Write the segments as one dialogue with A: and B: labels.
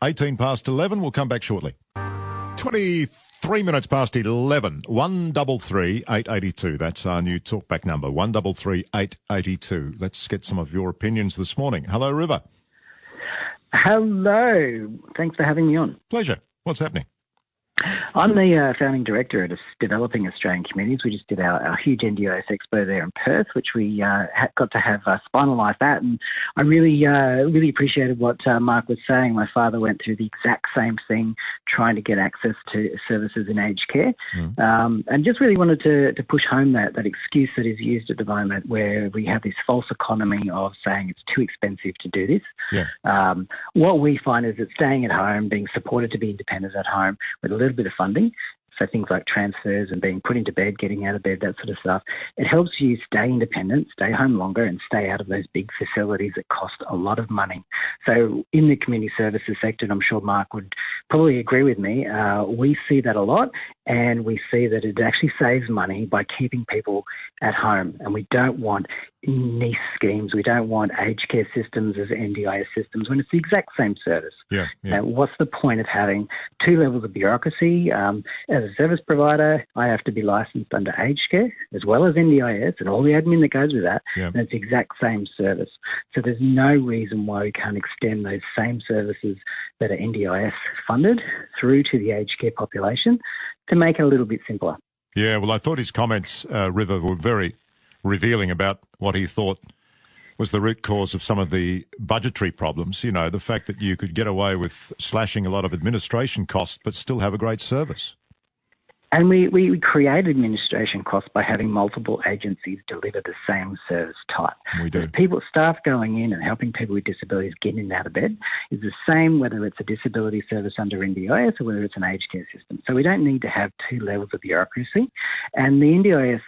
A: 18 past 11. We'll come back shortly. 23 minutes past 11. 133 882. That's our new talkback number. 133 882. Let's get some of your opinions this morning. Hello, River.
B: Hello. Thanks for having me on.
A: Pleasure. What's happening?
B: I'm the founding director at Developing Australian Communities. We just did our huge NDIS Expo there in Perth, which we got to have Spinal Life at. And I really appreciated what Mark was saying. My father went through the exact same thing, trying to get access to services in aged care. And just really wanted to push home that excuse that is used at the moment, where we have this false economy of saying it's too expensive to do this.
A: Yeah.
B: What we find is that staying at home, being supported to be independent at home with a little bit of funding, so things like transfers and being put into bed, getting out of bed, that sort of stuff, it helps you stay independent, stay home longer, and stay out of those big facilities that cost a lot of money. So in the community services sector, and I'm sure Mark would probably agree with me, we see that a lot, and we see that it actually saves money by keeping people at home. And we don't want niche schemes. We don't want aged care systems as NDIS systems when it's the exact same service.
A: Yeah.
B: Now, what's the point of having two levels of bureaucracy? As a service provider, I have to be licensed under aged care as well as NDIS and all the admin that goes with that.
A: Yeah.
B: And it's the exact same service. So there's no reason why we can't extend those same services that are NDIS funded through to the aged care population to make it a little bit simpler.
A: Yeah, well, I thought his comments, River, were very revealing about what he thought was the root cause of some of the budgetary problems. You know, the fact that you could get away with slashing a lot of administration costs but still have a great service.
B: And we create administration costs by having multiple agencies deliver the same service type.
A: We do.
B: Staff going in and helping people with disabilities get in and out of bed is the same whether it's a disability service under NDIS or whether it's an aged care system. So we don't need to have two levels of bureaucracy. And the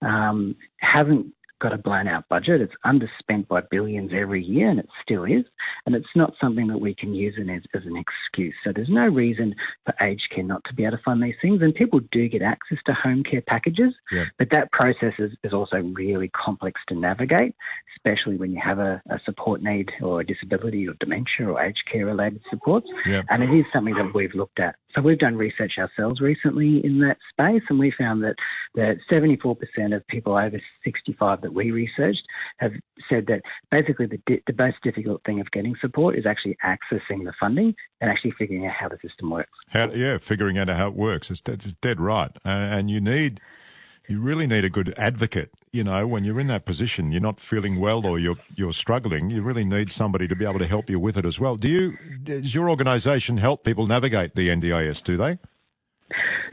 B: NDIS hasn't got a blown out budget. It's underspent by billions every year, and it still is. And it's not something that we can use as an excuse. So there's no reason for aged care not to be able to fund these things. And people do get access to home care packages, but that process is also really complex to navigate, especially when you have a support need or a disability or dementia or aged care related supports. And it is something that we've looked at. So we've done research ourselves recently in that space, and we found that 74% of people over 65 that we researched have said that basically the most difficult thing of getting support is actually accessing the funding and actually figuring out how the system works.
A: Figuring out how it works. It's dead right. And you really need a good advocate. You know, when you're in that position, you're not feeling well or you're struggling, you really need somebody to be able to help you with it as well. Does your organisation help people navigate the NDIS, do they?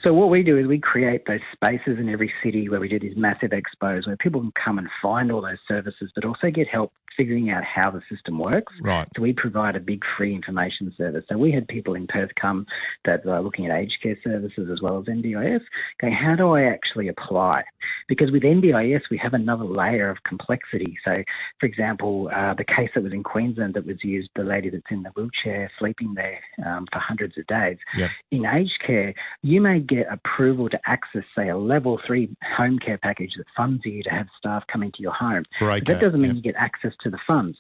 B: So what we do is we create those spaces in every city where we do these massive expos where people can come and find all those services, but also get help figuring out how the system works.
A: Right.
B: So we provide a big free information service. So we had people in Perth come that are looking at aged care services as well as NDIS, going, how do I actually apply? Because with NDIS, we have another layer of complexity. So, for example, the case that was in Queensland that was used, the lady that's in the wheelchair sleeping there for hundreds of days. In aged care, you may get approval to access, say, a level 3 home care package that funds you to have staff coming to your home. But that doesn't mean you get access to the funds.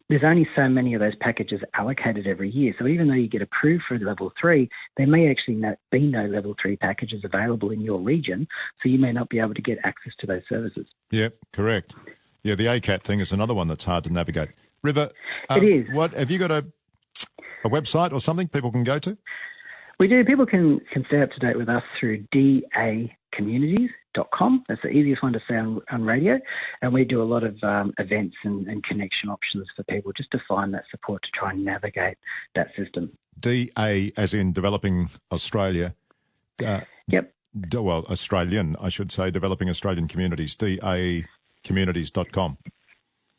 B: There's only so many of those packages allocated every year. So even though you get approved for level 3, there may actually be no level 3 packages available in your region. So you may not be able to get access to those services.
A: Yeah, correct. Yeah, the ACAT thing is another one that's hard to navigate. River,
B: it is.
A: Have you got a website or something people can go to?
B: We do. People can stay up to date with us through dacommunities.com. That's the easiest one to say on radio. And we do a lot of events and connection options for people just to find that support to try and navigate that system. DA
A: as in Developing Australia.
B: Yep.
A: Well, Australian, I should say, Developing Australian Communities, dacommunities.com.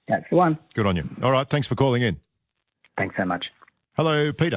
B: That's the one.
A: Good on you. All right, thanks for calling in.
B: Thanks so much.
A: Hello, Peter.